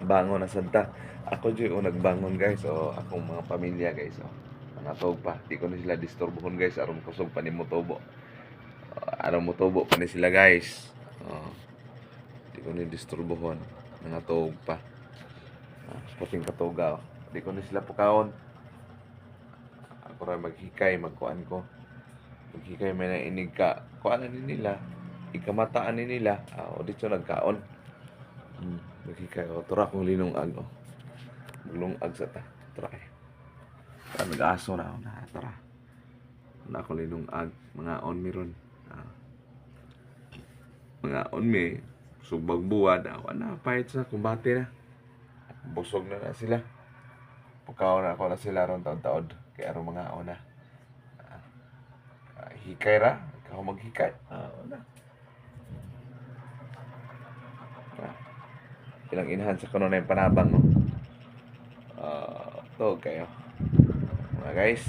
Bangon na sadta. Ako jud o nagbangon guys, o akong mga pamilya guys, o. Mga tog pa, di ko na sila disturbohon guys, aron kusog pa ni motobo. Aron motobo pa ni sila guys. Oh, di ko ni disturbohon. Mga tog pa. Puting katugaw. Di ko ni sila pukaon. Ako ra maghikay, magkuan ko. Maghikay may na inig ka. Kuanan ni nila. Ikamataan ni nila. O dito nagkaon. Maghikay. O, tura kong linungag. O. Maglungag sa ta. Tura eh. Nag-aso na ako na. Tara. Wala ko linungag. Mga on meron. Mga on me. Sugbag buwad. Wala. Pahit sa kumbate na. Busog na sila. Pagkaon na ako na sila ron taod-taod. Kaya ron mga on na. Hikay ra. Ikaw maghikay. Wala. Ilang inahan sa kuno na yung panabang. Tog kayo. Mga guys.